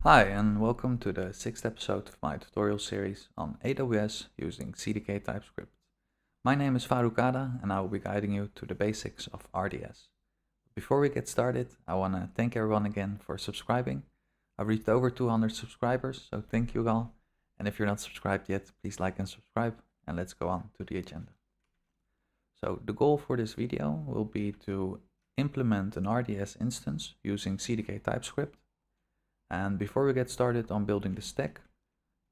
Hi, and welcome to the sixth episode of my tutorial series on AWS using CDK TypeScript. My name is Faruk, and I will be guiding you to the basics of RDS. Before we get started, I want to thank everyone again for subscribing. I've reached over 200 subscribers, so thank you all. And if you're not subscribed yet, please like and subscribe, and let's go on to the agenda. So the goal for this video will be to implement an RDS instance using CDK TypeScript. And before we get started on building the stack,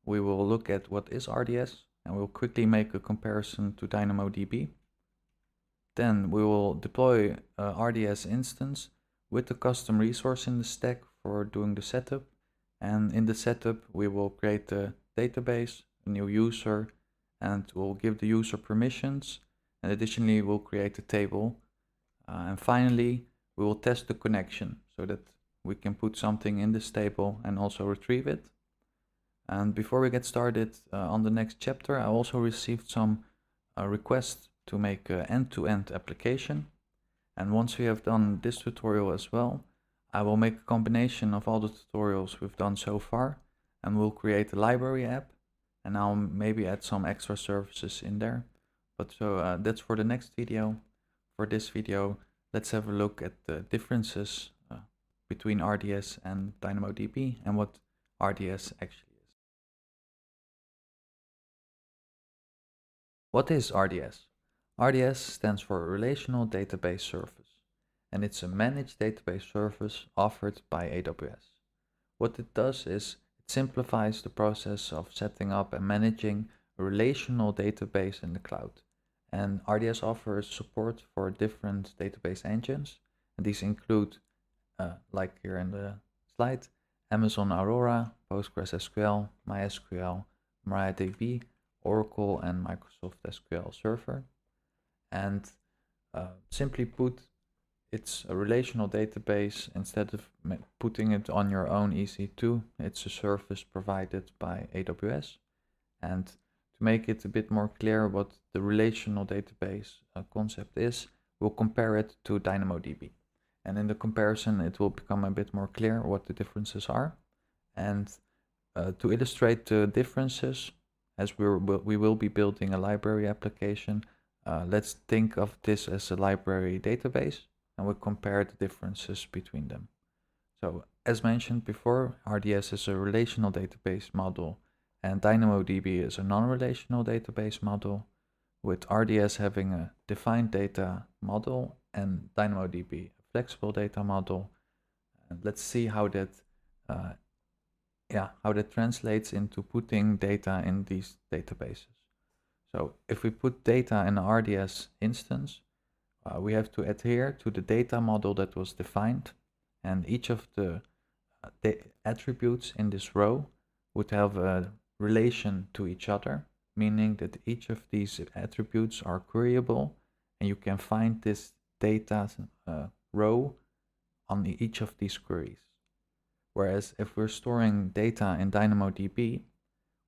we will look at what is RDS, and we'll quickly make a comparison to DynamoDB. Then we will deploy a RDS instance with the custom resource in the stack for doing the setup. And in the setup, we will create a database, a new user, and we'll give the user permissions. And additionally, we'll create a table. And finally, we will test the connection so that we can put something in this table and also retrieve it. And before we get started on the next chapter, I also received some requests to make an end-to-end application. And once we have done this tutorial as well, I will make a combination of all the tutorials we've done so far, and we'll create a library app, and I'll maybe add some extra services in there. But so that's for the next video. For this video, let's have a look at the differences between RDS and DynamoDB and what RDS actually is. What is RDS? RDS stands for Relational Database Service, and it's a managed database service offered by AWS. What it does is it simplifies the process of setting up and managing a relational database in the cloud. And RDS offers support for different database engines, and these include like here in the slide, Amazon Aurora, PostgreSQL, MySQL, MariaDB, Oracle, and Microsoft SQL Server. And simply put, it's a relational database. Instead of putting it on your own EC2, it's a service provided by AWS. And to make it a bit more clear what the relational database concept is, we'll compare it to DynamoDB. And in the comparison, it will become a bit more clear what the differences are. And to illustrate the differences, as we will be building a library application, let's think of this as a library database, and we'll compare the differences between them. So as mentioned before, RDS is a relational database model, and DynamoDB is a non-relational database model, with RDS having a defined data model and DynamoDB flexible data model. And let's see how that translates into putting data in these databases. So if we put data in an RDS instance, we have to adhere to the data model that was defined, and each of the attributes in this row would have a relation to each other, meaning that each of these attributes are queryable, and you can find this data row on each of these queries. Whereas if we're storing data in DynamoDB,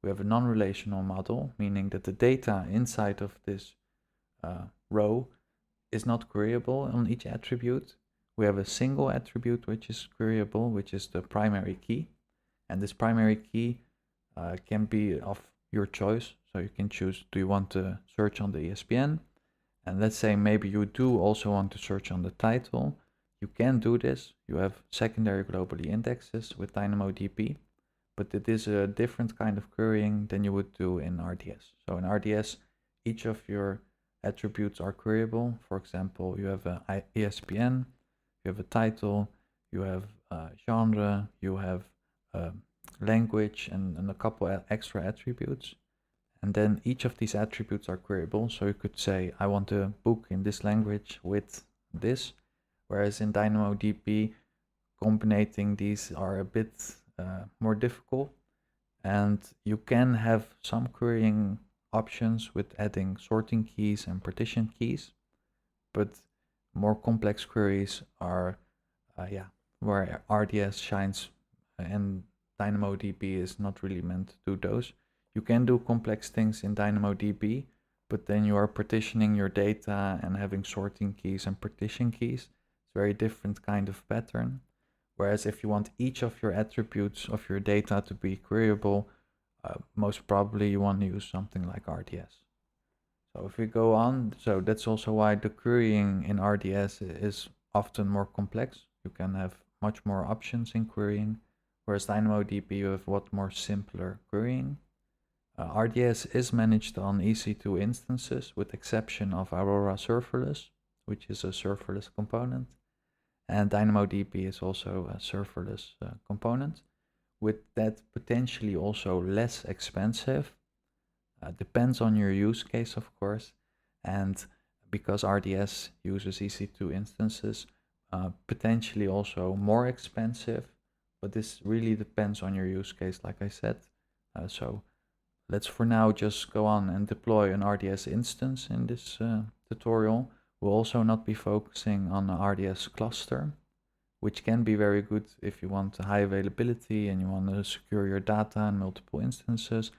we have a non-relational model, meaning that the data inside of this row is not queryable on each attribute. We have a single attribute which is queryable, which is the primary key. And this primary key can be of your choice. So you can choose, do you want to search on the ESPN? And let's say maybe you do also want to search on the title. You can do this. You have secondary globally indexes with DynamoDB, but it is a different kind of querying than you would do in RDS. So in RDS, each of your attributes are queryable. For example, you have an ESPN, you have a title, you have a genre, you have language, and a couple extra attributes. And then each of these attributes are queryable. So you could say, I want a book in this language with this. Whereas in DynamoDB, combining these are a bit more difficult. And you can have some querying options with adding sorting keys and partition keys. But more complex queries are, where RDS shines, and DynamoDB is not really meant to do those. You can do complex things in DynamoDB, but then you are partitioning your data and having sorting keys and partition keys. It's a very different kind of pattern. Whereas if you want each of your attributes of your data to be queryable, most probably you want to use something like RDS. So if we go on, so that's also why the querying in RDS is often more complex. You can have much more options in querying, whereas DynamoDB you have what more simpler querying. RDS is managed on EC2 instances with exception of Aurora Serverless, which is a serverless component. And DynamoDB is also a serverless component, with that potentially also less expensive. Depends on your use case, of course, and because RDS uses EC2 instances, potentially also more expensive, but this really depends on your use case, like I said. So let's for now just go on and deploy an RDS instance in this tutorial. We'll also not be focusing on the RDS cluster, which can be very good if you want high availability and you want to secure your data in multiple instances.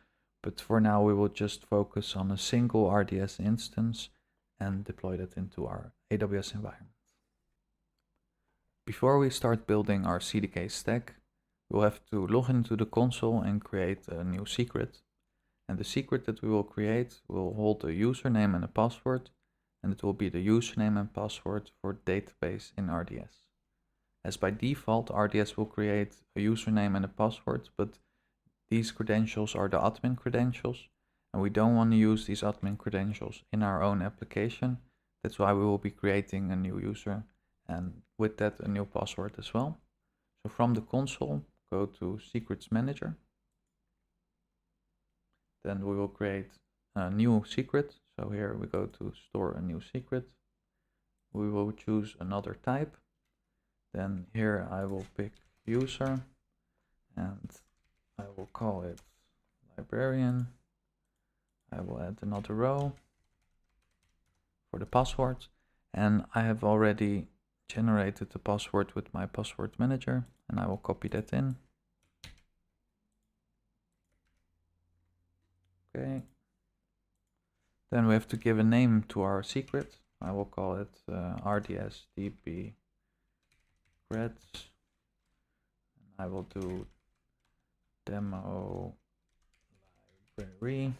But for now, we will just focus on a single RDS instance and deploy that into our AWS environment. Before we start building our CDK stack, we'll have to log into the console and create a new secret. And the secret that we will create will hold a username and a password, and it will be the username and password for the database in RDS. As by default, RDS will create a username and a password, but these credentials are the admin credentials, and we don't want to use these admin credentials in our own application. That's why we will be creating a new user, and with that a new password as well. So from the console, go to Secrets Manager. Then we will create a new secret. So here we go to Store a new secret. We will choose another type. Then here I will pick user, and I will call it librarian. I will add another row for the password, and I have already generated the password with my password manager, and I will copy that in. Okay. Then we have to give a name to our secret. I will call it RDS DB creds. I will do demo library.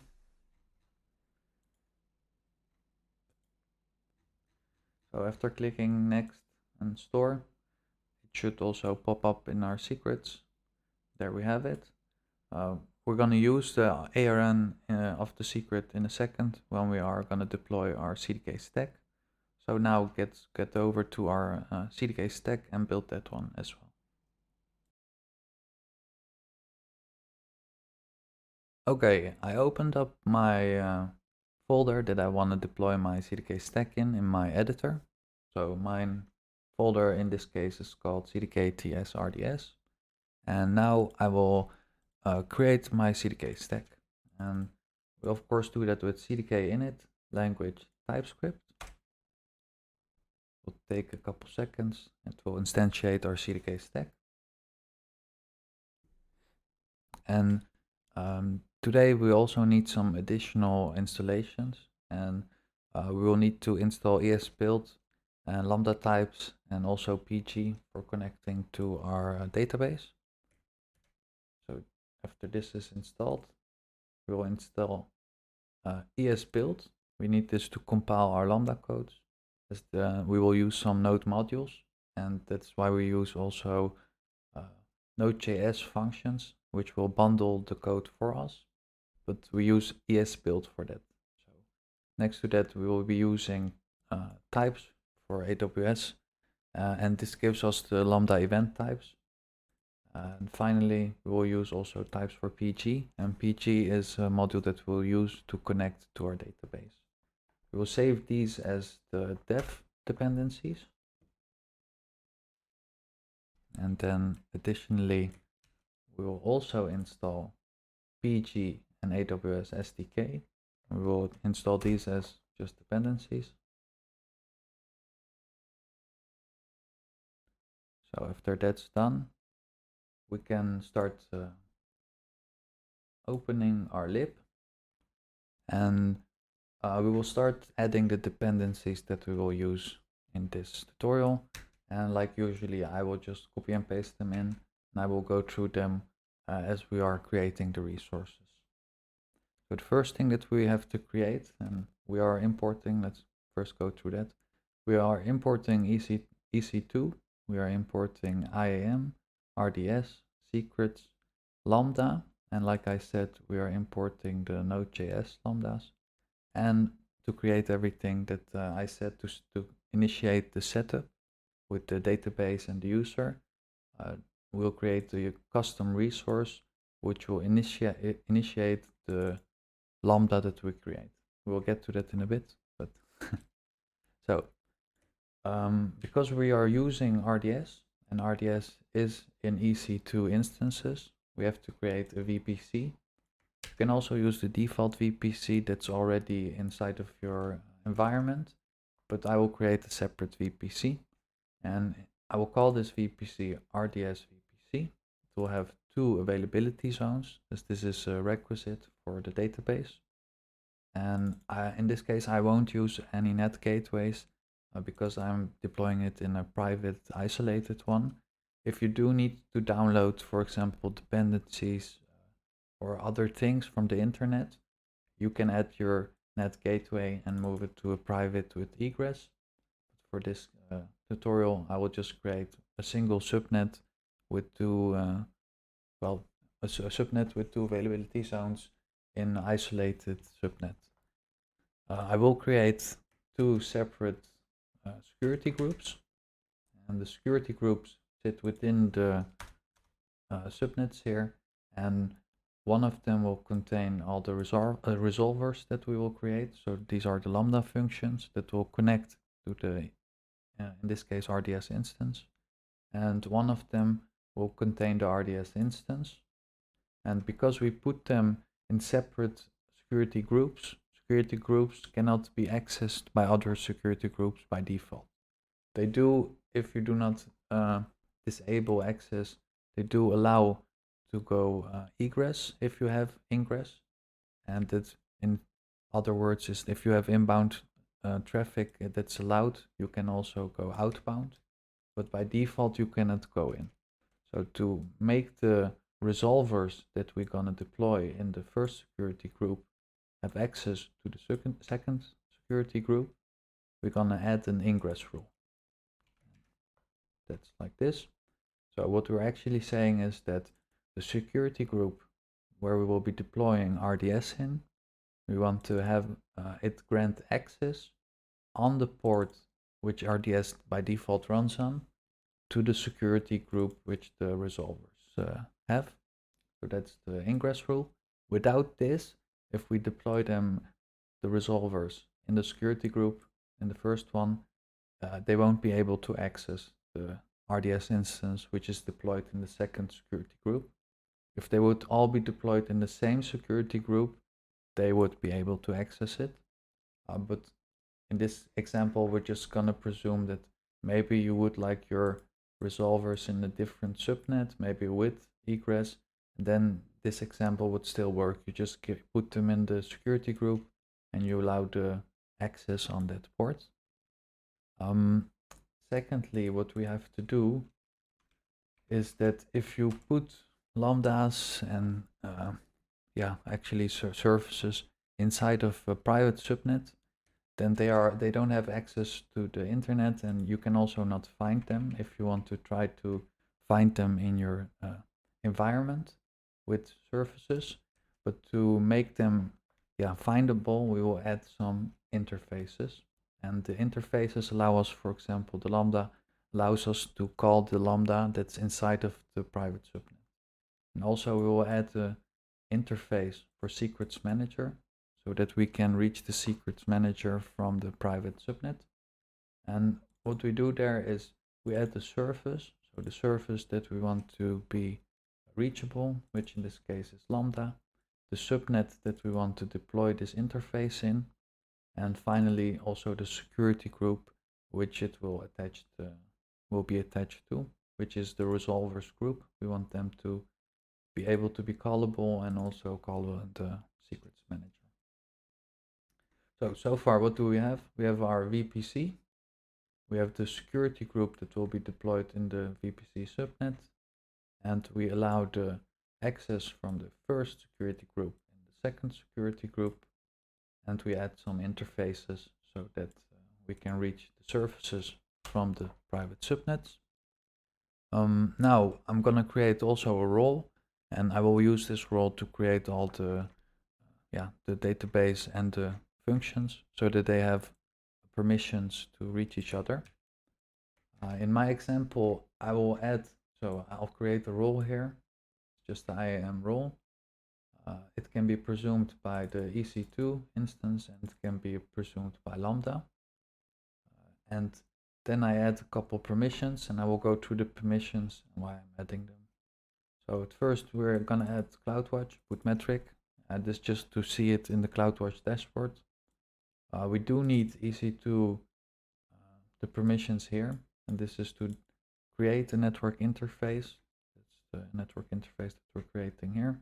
So after clicking next and store, it should also pop up in our secrets. There we have it. We're going to use the ARN of the secret in a second when we are going to deploy our CDK stack. So now get over to our CDK stack and build that one as well. Okay, I opened up my folder that I want to deploy my CDK stack in my editor. So mine folder in this case is called CDK TS RDS. And now I will create my CDK stack. And we of course do that with CDK init language TypeScript. Will take a couple seconds and will instantiate our CDK stack. And today we also need some additional installations, and we will need to install ESBuild and Lambda types and also PG for connecting to our database. So after this is installed, we will install ESBuild. We need this to compile our Lambda codes, as we will use some Node modules, and that's why we use also Node.js functions, which will bundle the code for us, but we use ESBuild for that. So next to that, we will be using types for AWS, and this gives us the Lambda event types. And finally, we will use also types for PG, and PG is a module that we'll use to connect to our database. We will save these as the dev dependencies. And then additionally, we will also install PG and AWS SDK. We will install these as just dependencies. So after that's done, we can start opening our lib, and we will start adding the dependencies that we will use in this tutorial. And like usually, I will just copy and paste them in, and I will go through them as we are creating the resources. So the first thing that we have to create, and we are importing, let's first go through that. We are importing EC2, we are importing IAM, RDS, secrets, Lambda, and like I said, we are importing the Node.js lambdas. And to create everything that I said to initiate the setup with the database and the user, we'll create a custom resource which will initiate the lambda that we create. We'll get to that in a bit, but so because we are using RDS and RDS is in EC2 instances, we have to create a VPC. You can also use the default VPC that's already inside of your environment, but I will create a separate VPC, and I will call this VPC RDS VPC. It will have 2 availability zones, as this is a requisite for the database. And in this case, I won't use any net gateways because I'm deploying it in a private isolated one. If you do need to download, for example, dependencies or other things from the internet, you can add your net gateway and move it to a private with egress. For this tutorial, I will just create a single subnet with 2, a subnet with 2 availability zones in isolated subnet. I will create 2 separate security groups, and the security groups sit within the subnets here, and one of them will contain all the resolvers that we will create. So these are the Lambda functions that will connect to the, in this case, RDS instance, and one of them will contain the RDS instance. And because we put them in separate security groups cannot be accessed by other security groups by default. They do, if you do not disable access, they do allow to go egress if you have ingress. And that, in other words, is if you have inbound traffic that's allowed, you can also go outbound. But by default, you cannot go in. So to make the resolvers that we're going to deploy in the first security group have access to the second security group, we're going to add an ingress rule. That's like this. So what we're actually saying is that the security group where we will be deploying RDS in, we want to have it grant access on the port which RDS by default runs on to the security group which the resolvers have. So that's the ingress rule. Without this, if we deploy them, the resolvers in the security group, in the first one, they won't be able to access the RDS instance which is deployed in the second security group. If they would all be deployed in the same security group, they would be able to access it. But in this example, we're just gonna presume that maybe you would like your resolvers in a different subnet, maybe with egress, and then this example would still work. You just put them in the security group and you allow the access on that port. Secondly, what we have to do is that if you put lambdas and actually services inside of a private subnet, then they don't have access to the internet, and you can also not find them if you want to try to find them in your environment with services. But to make them findable, we will add some interfaces, and the interfaces allow us, for example, the Lambda allows us to call the Lambda that's inside of the private subnet. And also we will add the interface for secrets manager so that we can reach the secrets manager from the private subnet. And what we do there is we add the service, so the service that we want to be reachable, which in this case is Lambda, the subnet that we want to deploy this interface in, and finally also the security group which it will be attached to, which is the resolvers group. We want them to be able to be callable and also call the secrets manager. So far what do we have? We have our VPC, We have the security group that will be deployed in the VPC subnet, and we allow the access from the first security group and the second security group, and we add some interfaces so that we can reach the services from the private subnets. Now I'm gonna create also a role, and I will use this role to create all the database and the functions so that they have permissions to reach each other. In my example, I will add, so I'll create a role here, just the IAM role. It can be presumed by the EC2 instance, and it can be presumed by Lambda. And then I add a couple permissions, and I will go through the permissions and why I'm adding them. So at first we're gonna add CloudWatch, put metric, this just to see it in the CloudWatch dashboard. We do need EC2, the permissions here, and this is to create a network interface. That's the network interface that we're creating here.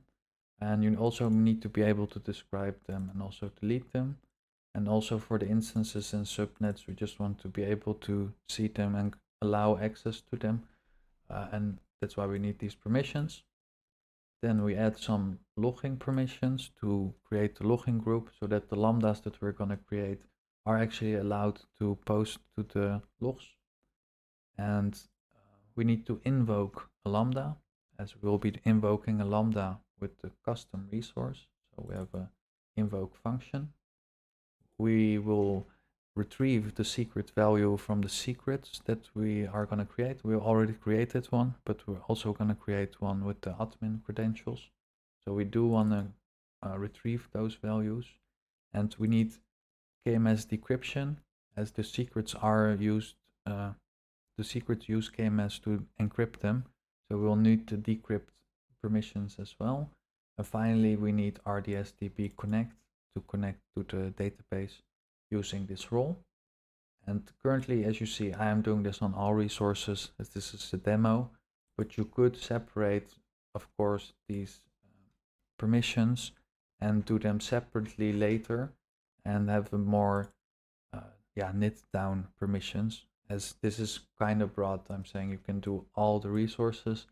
And you also need to be able to describe them and also delete them. And also for the instances and subnets, we just want to be able to see them and allow access to them. And that's why we need these permissions. Then we add some logging permissions to create the logging group so that the lambdas that we're going to create are actually allowed to post to the logs. And we need to invoke a lambda, as we will be invoking a lambda with the custom resource. So we have a invoke function. We will retrieve the secret value from the secrets that we are going to create. We already created one, but we're also going to create one with the admin credentials. So we do want to retrieve those values, and we need KMS decryption, as the secrets are used. The secrets use KMS to encrypt them, so we'll need to decrypt permissions as well. And finally, we need RDS DB connect to connect to the database using this role. And currently, as you see, I am doing this on all resources, as this is a demo, but you could separate, of course, these permissions and do them separately later and have a more knit down permissions, as this is kind of broad. I'm saying you can do all the resources.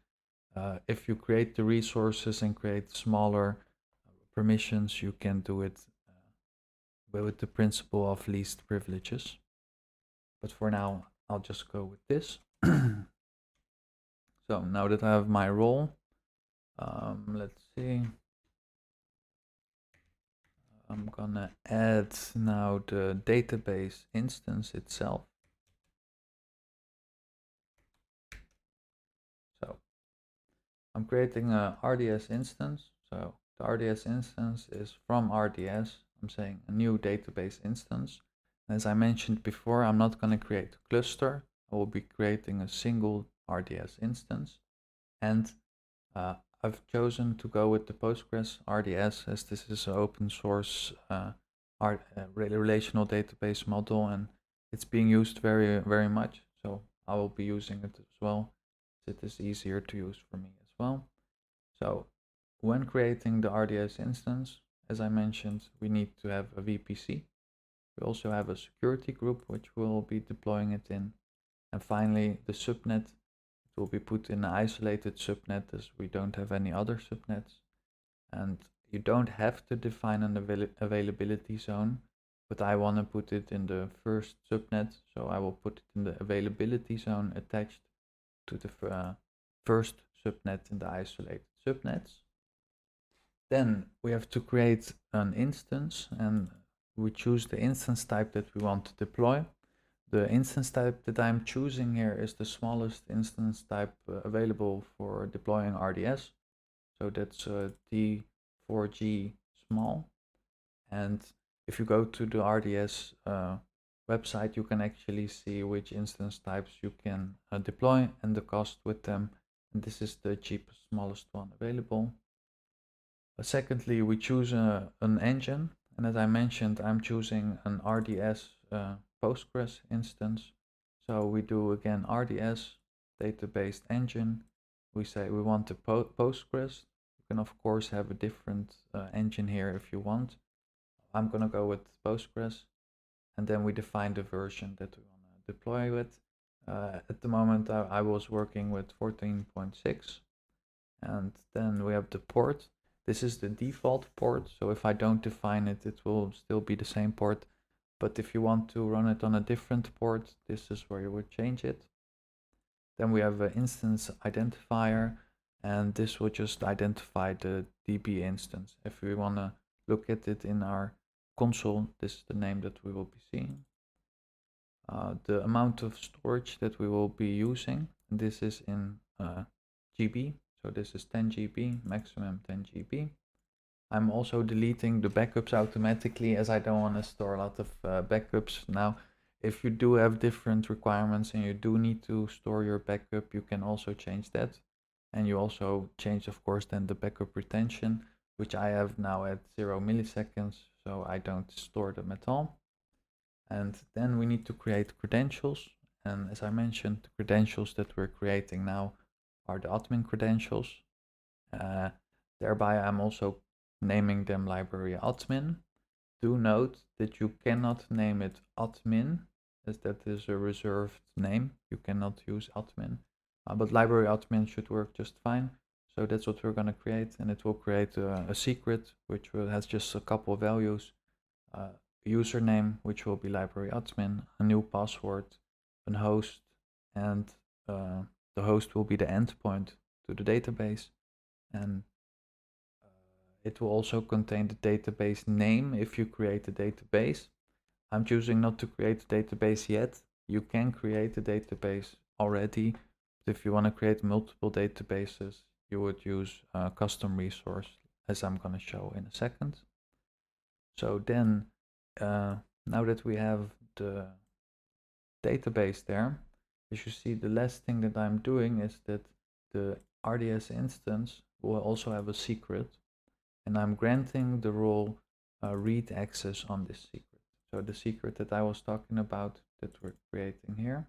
If you create the resources and create smaller permissions, you can do it with the principle of least privileges. But for now, I'll just go with this. So now that I have my role, let's see. I'm gonna add now the database instance itself. So I'm creating a RDS instance. So the RDS instance is from RDS. I'm saying a new database instance. As I mentioned before, I'm not going to create a cluster. I will be creating a single RDS instance. And I've chosen to go with the Postgres RDS, as this is an open source relational database model, and it's being used very, very much. So I will be using it as well. It is easier to use for me as well. So when creating the RDS instance, as I mentioned, we need to have a VPC. We also have a security group, which we'll be deploying it in. And finally, the subnet. It will be put in an isolated subnet, as we don't have any other subnets. And you don't have to define an availability zone, but I want to put it in the first subnet. So I will put it in the availability zone attached to the first subnet in the isolated subnets. Then we have to create an instance, and we choose the instance type that we want to deploy. The instance type that I'm choosing here is the smallest instance type available for deploying RDS. So that's T4G small. And if you go to the RDS website, you can actually see which instance types you can deploy and the cost with them. And this is the cheapest, smallest one available. Secondly, we choose an engine. And as I mentioned, I'm choosing an RDS Postgres instance. So we do again RDS database engine. We say we want the Postgres. You can of course have a different engine here if you want. I'm gonna go with Postgres, and then we define the version that we want to deploy with. At the moment I was working with 14.6, and then we have the port. This is the default port, so if I don't define it, it will still be the same port. But if you want to run it on a different port, this is where you would change it. Then we have an instance identifier, and this will just identify the DB instance. If we want to look at it in our console, this is the name that we will be seeing. The amount of storage that we will be using, this is in GB, so this is 10 GB, maximum 10 GB. I'm also deleting the backups automatically, as I don't want to store a lot of backups. Now, if you do have different requirements and you do need to store your backup, you can also change that. And you also change, of course, then the backup retention, which I have now at 0 milliseconds, so I don't store them at all. And then we need to create credentials. And as I mentioned, the credentials that we're creating now are the admin credentials. Thereby, I'm also naming them library admin. Do note that you cannot name it admin, as that is a reserved name. You cannot use admin, but library admin should work just fine. So that's what we're going to create, and it will create a secret, which has just a couple of values. Username, which will be library admin, a new password, a host, and the host will be the endpoint to the database, and it will also contain the database name if you create a database. I'm choosing not to create a database yet. You can create a database already, but if you want to create multiple databases, you would use a custom resource, as I'm going to show in a second. So then, now that we have the database there, as you see, the last thing that I'm doing is that the RDS instance will also have a secret, and I'm granting the role read access on this secret. So the secret that I was talking about that we're creating here.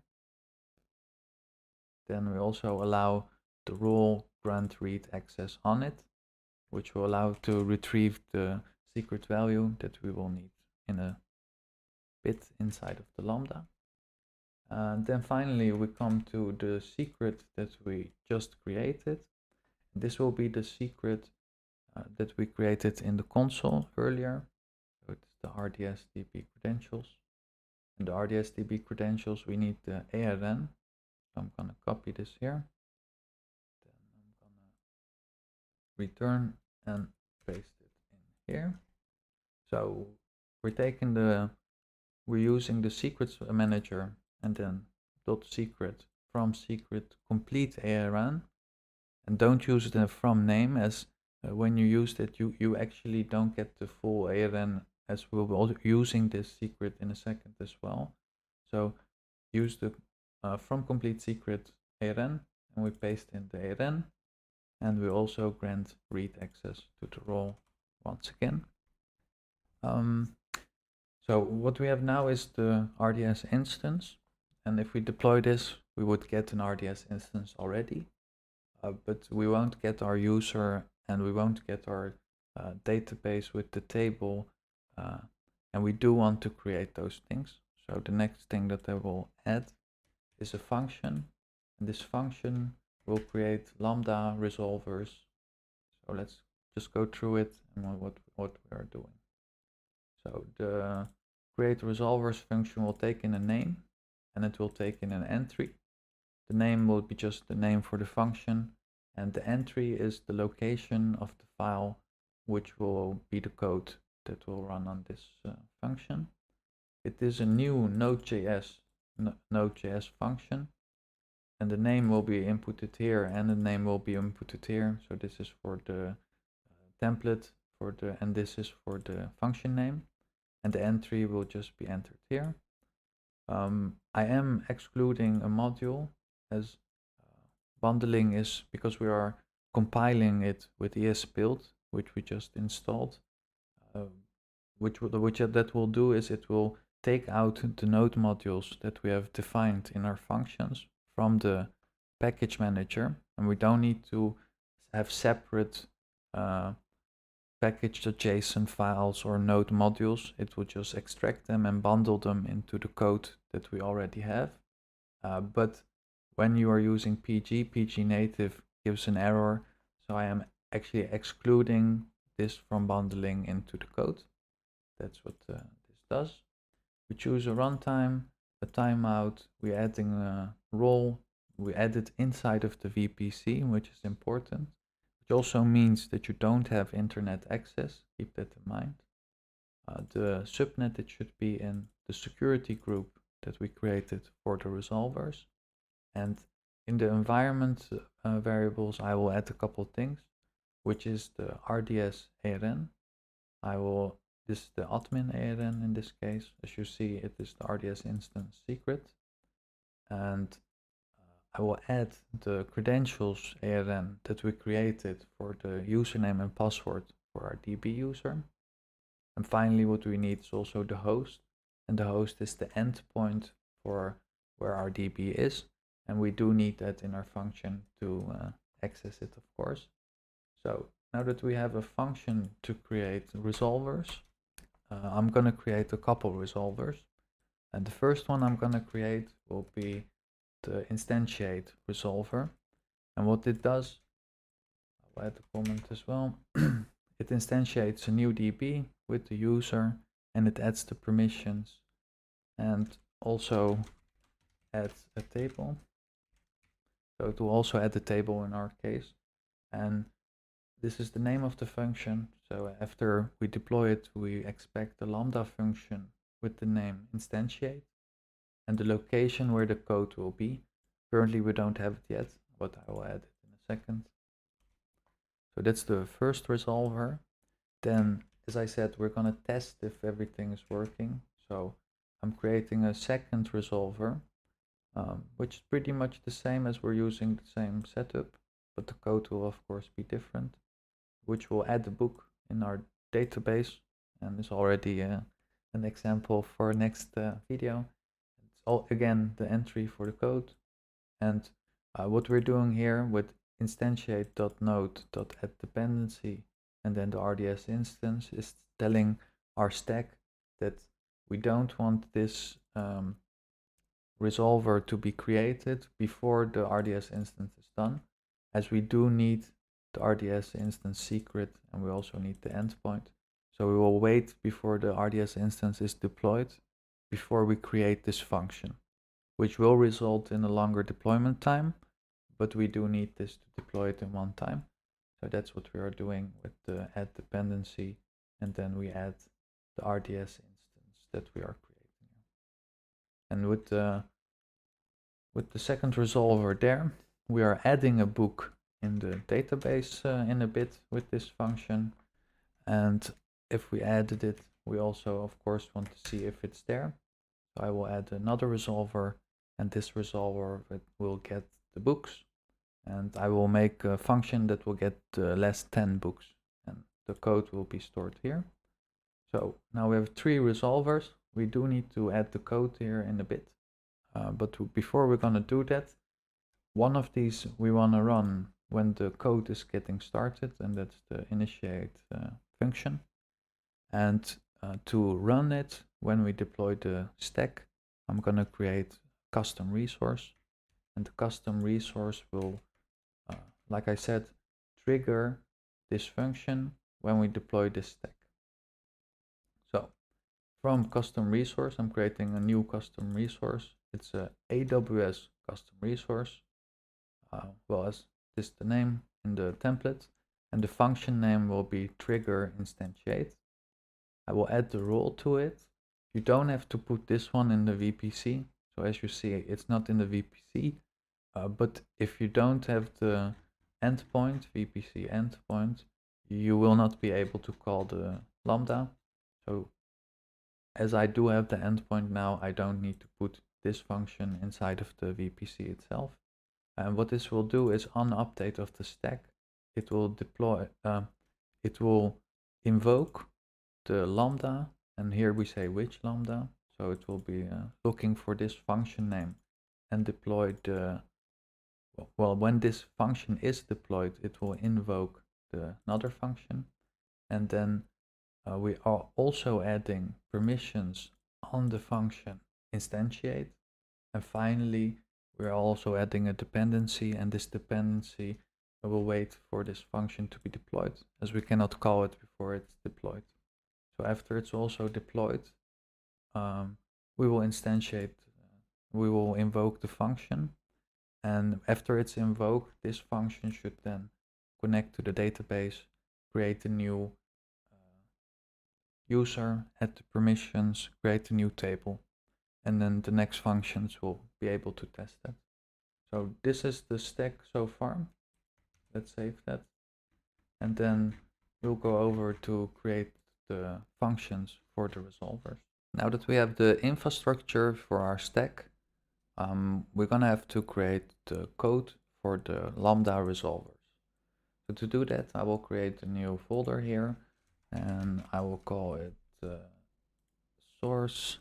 Then we also allow the role grant read access on it, which will allow to retrieve the secret value that we will need in a bit inside of the Lambda. And then finally we come to the secret that we just created. This will be the secret that we created in the console earlier. So it's the RDS DB credentials. And the RDS DB credentials, we need the ARN. So I'm going to copy this here. Then I'm going to return and paste it in here. So we're using the secrets manager and then .secret from secret complete ARN, and don't use the from name, as when you use that you actually don't get the full ARN, as we'll be using this secret in a second as well. So use the from complete secret ARN, and we paste in the ARN, and we also grant read access to the role once again. So what we have now is the RDS instance, and if we deploy this, we would get an RDS instance already, but we won't get our user and we won't get our database with the table, and we do want to create those things. So the next thing that I will add is a function, and this function will create Lambda resolvers. So let's just go through it and what we are doing. So the create resolvers function will take in a name, and it will take in an entry. The name will be just the name for the function, and the entry is the location of the file, which will be the code that will run on this function. It is a new Node.js function, and the name will be inputted here, and the name will be inputted here. So this is for the template and this is for the function name, and the entry will just be entered here. I am excluding a module, as bundling is because we are compiling it with ESBuild, which we just installed. Which that will do is it will take out the node modules that we have defined in our functions from the package manager, and we don't need to have separate package.json files or node modules. It will just extract them and bundle them into the code that we already have. But when you are using PG native gives an error. So I am actually excluding this from bundling into the code. That's what this does. We choose a runtime, a timeout, we're adding a role, we add it inside of the VPC, which is important, which also means that you don't have internet access, keep that in mind. The subnet, it should be in the security group that we created for the resolvers. And in the environment variables, I will add a couple things, which is the RDS ARN. This is the admin ARN in this case. As you see, it is the RDS instance secret. And I will add the credentials ARN that we created for the username and password for our DB user. And finally, what we need is also the host. And the host is the endpoint for where our DB is. And we do need that in our function to access it, of course. So now that we have a function to create resolvers, I'm going to create a couple resolvers. And the first one I'm going to create will be the instantiate resolver. And what it does, I'll add a comment as well. It instantiates a new DB with the user, and it adds the permissions and also adds a table. So it will also add a table in our case. And this is the name of the function. So after we deploy it, we expect the Lambda function with the name instantiate and the location where the code will be. Currently we don't have it yet, but I will add it in a second. So that's the first resolver. Then, as I said, we're going to test if everything is working. So I'm creating a second resolver, which is pretty much the same as we're using the same setup, but the code will of course be different, which will add a book in our database, and is already an example for next video. It's all again the entry for the code, and what we're doing here with instantiate.node.addDependency and then the RDS instance is telling our stack that we don't want this resolver to be created before the RDS instance is done, as we do need the RDS instance secret and we also need the endpoint. So we will wait before the RDS instance is deployed before we create this function, which will result in a longer deployment time, but we do need this to deploy it in one time. So that's what we are doing with the add dependency, and then we add the RDS instance that we are creating. And with the second resolver there, we are adding a book in the database in a bit with this function. And if we added it, we also of course want to see if it's there. So I will add another resolver, and this resolver will get the books, and I will make a function that will get the last 10 books, and the code will be stored here. So now we have 3 resolvers. We do need to add the code here in a bit, but before we're going to do that, one of these we want to run when the code is getting started, and that's the initiate function. And to run it when we deploy the stack, I'm going to create custom resource, and the custom resource will, like I said, trigger this function when we deploy this stack. So from custom resource, I'm creating a new custom resource. It's a AWS custom resource. Well, as this is the name in the template, and the function name will be trigger instantiate. I will add the role to it. You don't have to put this one in the VPC. So as you see, it's not in the VPC, but if you don't have the endpoint, VPC endpoint, you will not be able to call the Lambda. So as I do have the endpoint now, I don't need to put this function inside of the VPC itself. And what this will do is on update of the stack, it will deploy, it will invoke the Lambda, and here we say which Lambda. So it will be looking for this function name and deploy the, well, when this function is deployed, it will invoke another function. And then we are also adding permissions on the function instantiate. And finally, we're also adding a dependency, and this dependency will wait for this function to be deployed, as we cannot call it before it's deployed. So after it's also deployed, we will instantiate, we will invoke the function, and after it's invoked, this function should then connect to the database, create a new user, add the permissions, create a new table, and then the next functions will be able to test that. So this is the stack so far. Let's save that. And then we'll go over to create the functions for the resolvers. Now that we have the infrastructure for our stack, we're gonna have to create the code for the Lambda resolvers. So to do that, I will create a new folder here, and I will call it source.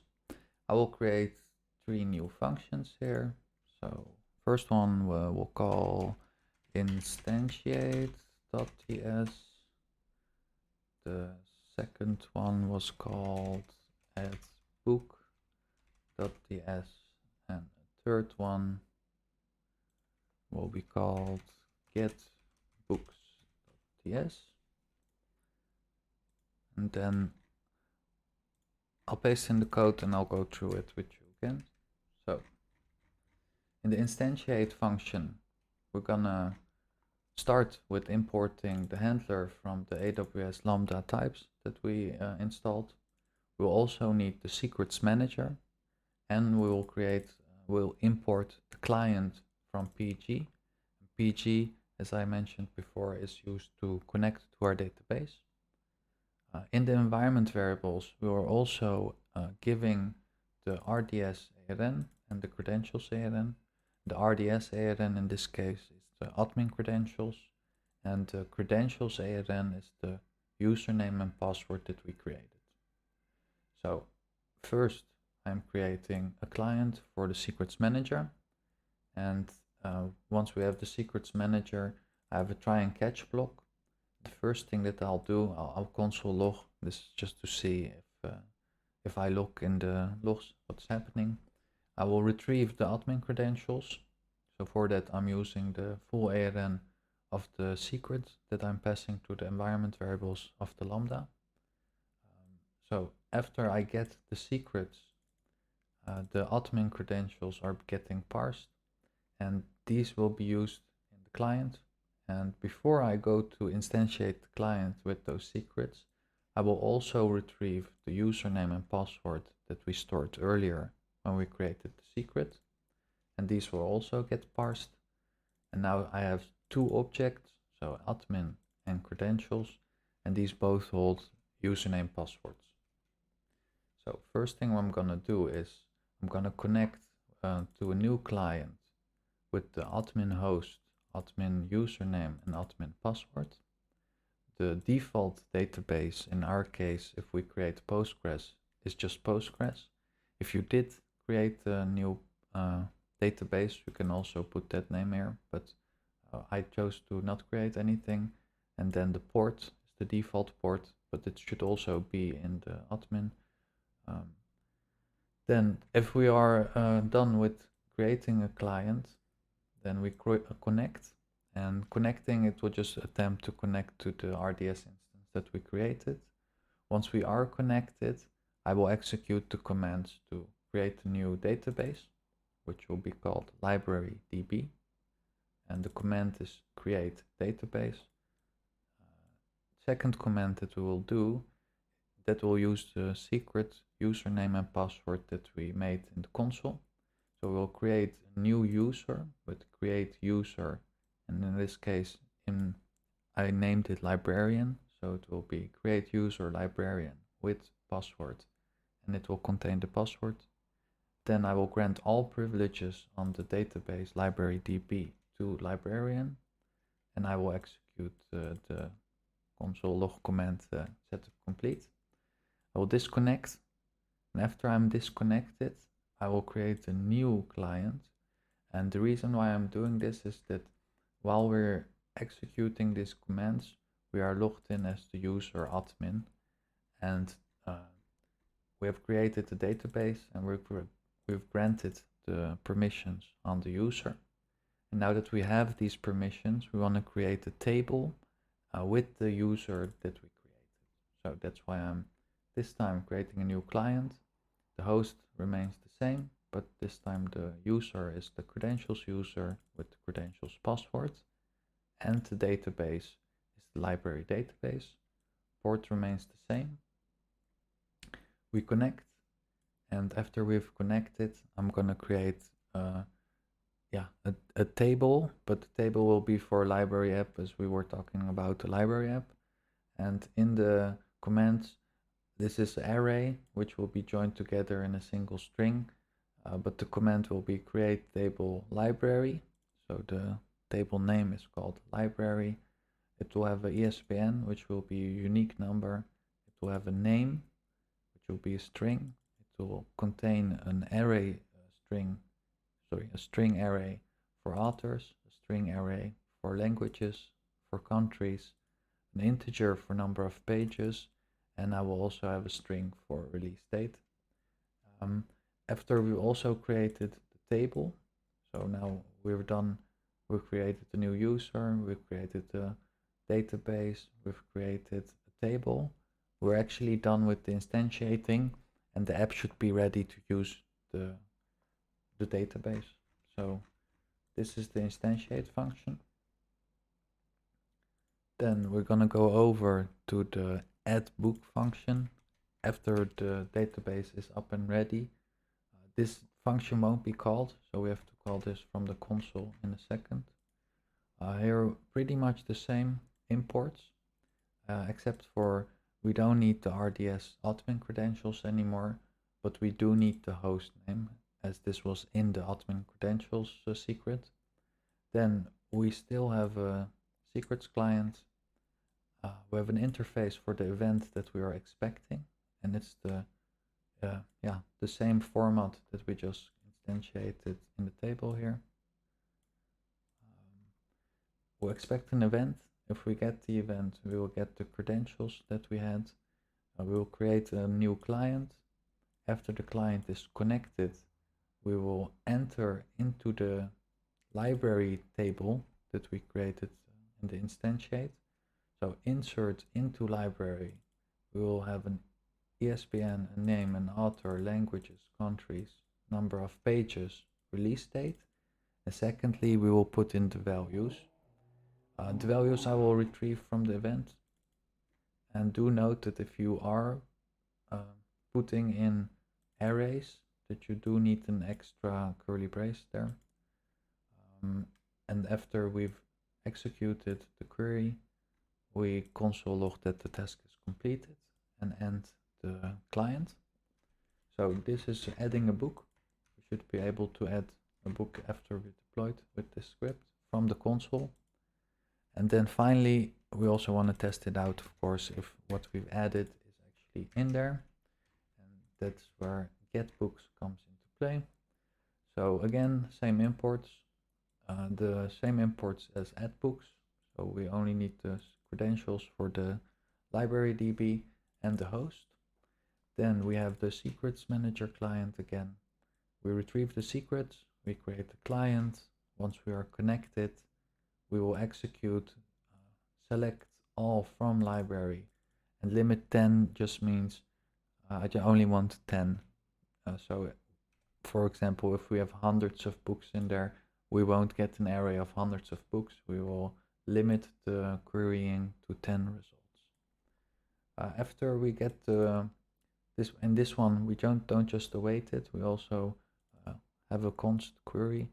I will create 3 new functions here. So first one we'll call instantiate.ts. The second one was called add book.ts, and the third one will be called get books.ts. And then I'll paste in the code and I'll go through it with you again. So in the instantiate function, we're gonna start with importing the handler from the AWS Lambda types that we installed. We'll also need the secrets manager, and we will we'll import the client from PG. PG, as I mentioned before, is used to connect to our database. In the environment variables, we are also giving the RDS ARN and the credentials ARN. The RDS ARN in this case is the admin credentials, and the credentials ARN is the username and password that we created. So first I'm creating a client for the secrets manager, and once we have the secrets manager, I have a try and catch block. The first thing that I'll do, I'll console log this just to see if I look in the logs what's happening. I will retrieve the admin credentials. So for that I'm using the full ARN of the secret that I'm passing to the environment variables of the Lambda. So after I get the secrets, the admin credentials are getting parsed, and these will be used in the client. And before I go to instantiate the client with those secrets, I will also retrieve the username and password that we stored earlier when we created the secret, and these will also get parsed. And now I have 2 objects, so admin and credentials, and these both hold username passwords. So first thing I'm gonna do is I'm gonna connect to a new client with the admin host, admin username and admin password. The default database in our case, if we create Postgres, is just Postgres. If you did create a new database, you can also put that name here, but I chose to not create anything. And then the port is the default port, but it should also be in the admin. Then if we are done with creating a client, then we connect, and connecting, it will just attempt to connect to the RDS instance that we created. Once we are connected, I will execute the commands to create a new database, which will be called library db, and the command is create database. Second command that we will do, that will use the secret username and password that we made in the console. So we'll create a new user with create user, and in this case I named it librarian, so it will be create user librarian with password, and it will contain the password. Then I will grant all privileges on the database library db to librarian, and I will execute the console log command setup complete. I will disconnect, and after I'm disconnected, I will create a new client. And the reason why I'm doing this is that while we're executing these commands, we are logged in as the user we have created a database, and we've granted the permissions on the user. And now that we have these permissions, we want to create a table with the user that we created. So that's why I'm this time creating a new client. The host remains the same, but this time the user is the credentials user with the credentials password, and the database is the library database. Port remains the same. We connect, and after we've connected, I'm gonna create a table, but the table will be for library app, as we were talking about the library app. And in the commands, this is array, which will be joined together in a single string, but the command will be create table library. So the table name is called library. It will have a ESPN, which will be a unique number. It will have a name, which will be a string. It will contain an array a string array for authors, a string array for languages, for countries, an integer for number of pages, and I will also have a string for release date. After we also created the table, so now we're done, we've created a new user, we've created a database, we've created a table, we're actually done with the instantiating, and the app should be ready to use the database. So this is the instantiate function. Then we're gonna go over to the add book function after the database is up and ready. This function won't be called, so we have to call this from the console in a second. Here pretty much the same imports, except for we don't need the RDS admin credentials anymore, but we do need the host name, as this was in the admin credentials secret. Then we still have a secrets client. We have an interface for the event that we are expecting, and it's the same format that we just instantiated in the table here. We'll expect an event. If we get the event, we will get the credentials that we had. We will create a new client. After the client is connected, we will enter into the library table that we created in the instantiate. So insert into library, we will have an ESPN, a name, an author, languages, countries, number of pages, release date. And secondly, we will put in the values. The values I will retrieve from the event. And do note that if you are putting in arrays, that you do need an extra curly brace there. And after we've executed the query, we console log that the task is completed and end the client. So this is adding a book. We should be able to add a book after we deployed with this script from the console. And then finally, we also want to test it out, of course, if what we've added is actually in there. And that's where get books comes into play. So again, same imports, the same imports as add books. So we only need the credentials for the library DB and the host. Then we have the secrets manager client again. We retrieve the secrets, we create the client. Once we are connected, we will execute select all from library, and limit 10 just means I only want 10. So for example, if we have hundreds of books in there, we won't get an array of hundreds of books. We will limit the querying to 10 results. After we get this one, we don't just await it, we also have a const query,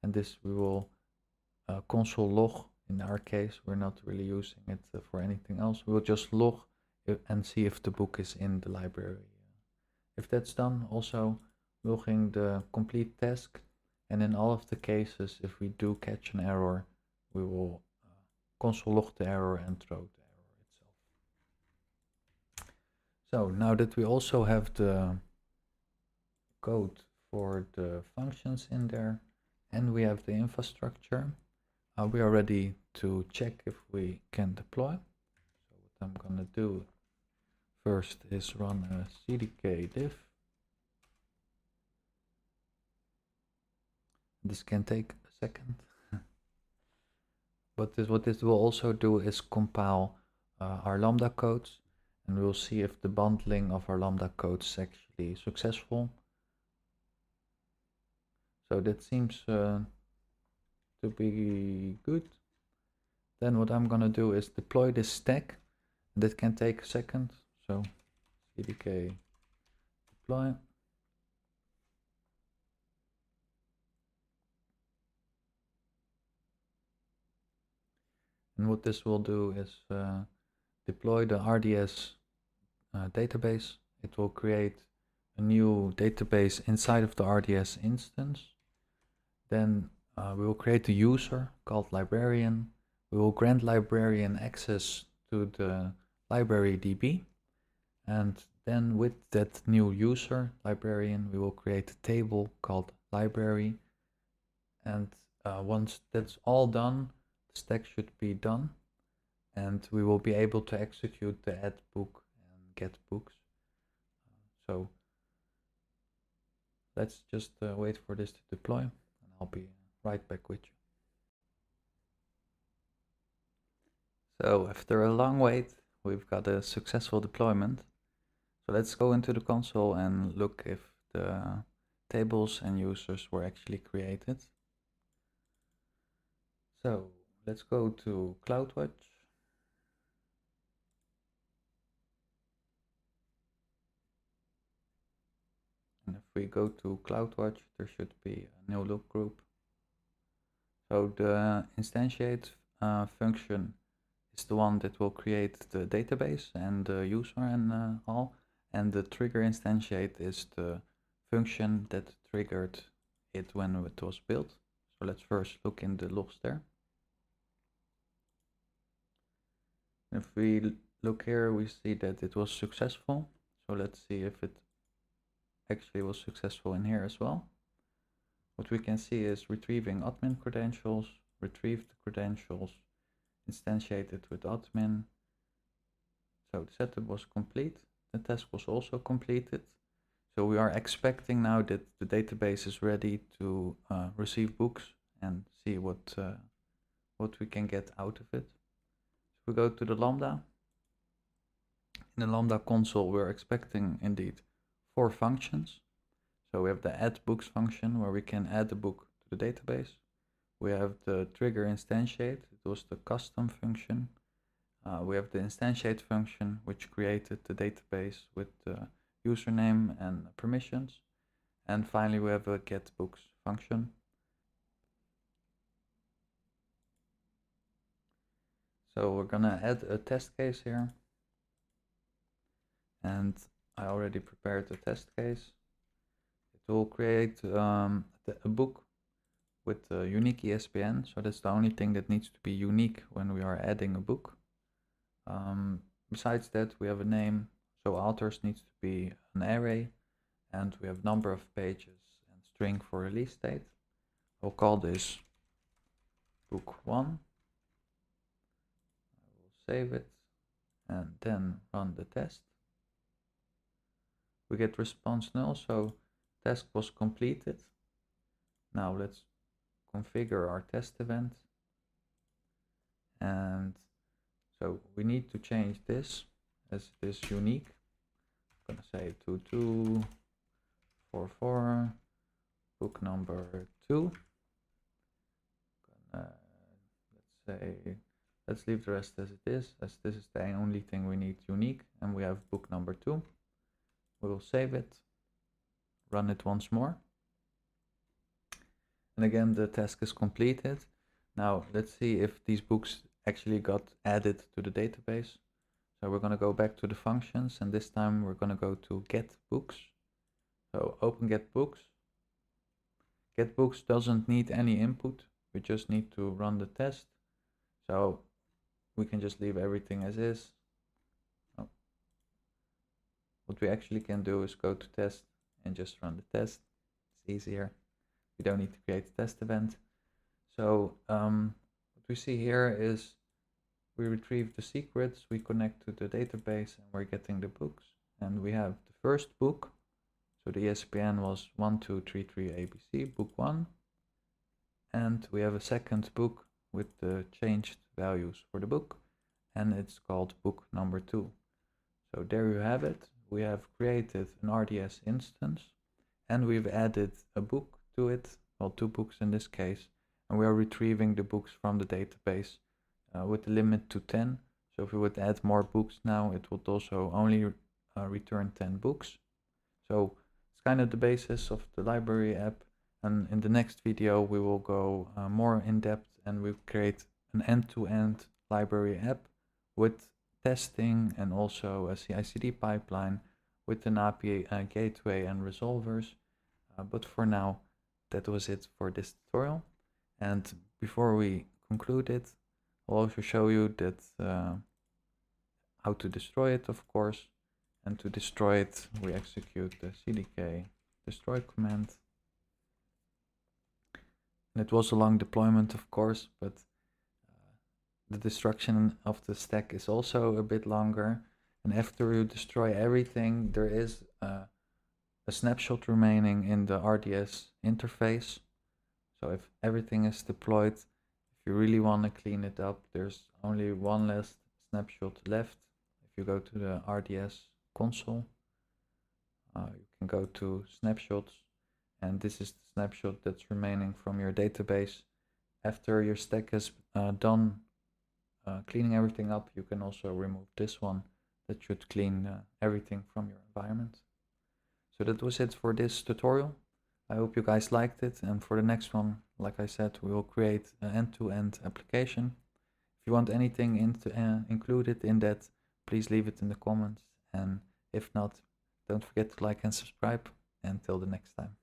and this we will console log. In our case, we're not really using it for anything else. We'll just log and see if the book is in the library. If that's done, also logging the complete task, and in all of the cases, if we do catch an error, we will console log the error and throw the error itself. So now that we also have the code for the functions in there, and we have the infrastructure, we are ready to check if we can deploy. So what I'm gonna do first is run a CDK diff. This can take a second. But what this will also do is compile our Lambda codes, and we'll see if the bundling of our Lambda codes is actually successful. So that seems to be good. Then what I'm gonna do is deploy this stack. That can take a second. So CDK deploy. And what this will do is deploy the RDS database. It will create a new database inside of the RDS instance. Then we will create a user called librarian. We will grant librarian access to the library DB. And then with that new user librarian, we will create a table called library. And once that's all done, the stack should be done. And we will be able to execute the add book and get books. So let's just wait for this to deploy, and I'll be right back with you. So after a long wait, we've got a successful deployment. So let's go into the console and look if the tables and users were actually created. So let's go to CloudWatch. And if we go to CloudWatch, there should be a new look group. So the instantiate function is the one that will create the database and the user and all. And the trigger instantiate is the function that triggered it when it was built. So let's first look in the logs there. If we look here, we see that it was successful. So let's see if it actually was successful in here as well. What we can see is retrieving admin credentials, retrieved the credentials, instantiated with admin. So the setup was complete. The task was also completed. So we are expecting now that the database is ready to receive books and see what we can get out of it. So we go to the Lambda. In the Lambda console, we're expecting indeed 4 functions. So we have the add books function where we can add a book to the database. We have the trigger instantiate, it was the custom function. We have the instantiate function which created the database with the username and permissions. And finally we have a get books function. So we're gonna add a test case here. And I already prepared a test case. It will create a book with a unique ESPN. So that's the only thing that needs to be unique when we are adding a book. Besides that, we have a name. So authors needs to be an array. And we have number of pages and string for release date. I'll call this book 1. I will save it and then run the test. We get response null, so task was completed. Now let's configure our test event. And so we need to change this as it is unique. I'm gonna say 2244 book number 2. Let's leave the rest as it is, as this is the only thing we need unique, and we have book number 2. We will save it, run it once more. And again, the task is completed. Now let's see if these books actually got added to the database. So we're going to go back to the functions, and this time we're going to go to get books. So open get books. Get books doesn't need any input. We just need to run the test. So we can just leave everything as is. Oh. What we actually can do is go to test and just run the test. It's easier. We don't need to create a test event. So what we see here is we retrieve the secrets, we connect to the database, and we're getting the books. And we have the first book. So the ESPN was 1233 ABC, book 1. and we have a second book with the changed values for the book, and it's called book number 2. So there you have it. We have created an RDS instance, and we've added a book to it, well, 2 books in this case, and we are retrieving the books from the database with the limit to 10. So if we would add more books now, it would also only return 10 books. So it's kind of the basis of the library app, and in the next video we will go more in depth and we'll create an end-to-end library app with testing and also a CI/CD pipeline with an API gateway and resolvers. But for now, that was it for this tutorial. And before we conclude it, I'll also show you that how to destroy it, of course. And to destroy it, we execute the CDK destroy command. And it was a long deployment, of course, but the destruction of the stack is also a bit longer. And after you destroy everything, there is a snapshot remaining in the RDS interface. So if everything is deployed, if you really want to clean it up, there's only one last snapshot left. If you go to the RDS console, you can go to snapshots, and this is the snapshot that's remaining from your database. After your stack has done cleaning everything up, you can also remove this one that should clean everything from your environment. So that was it for this tutorial. I hope you guys liked it, and for the next one, like I said, we will create an end-to-end application. If you want anything included in that, please leave it in the comments, and if not, don't forget to like and subscribe. Until the next time.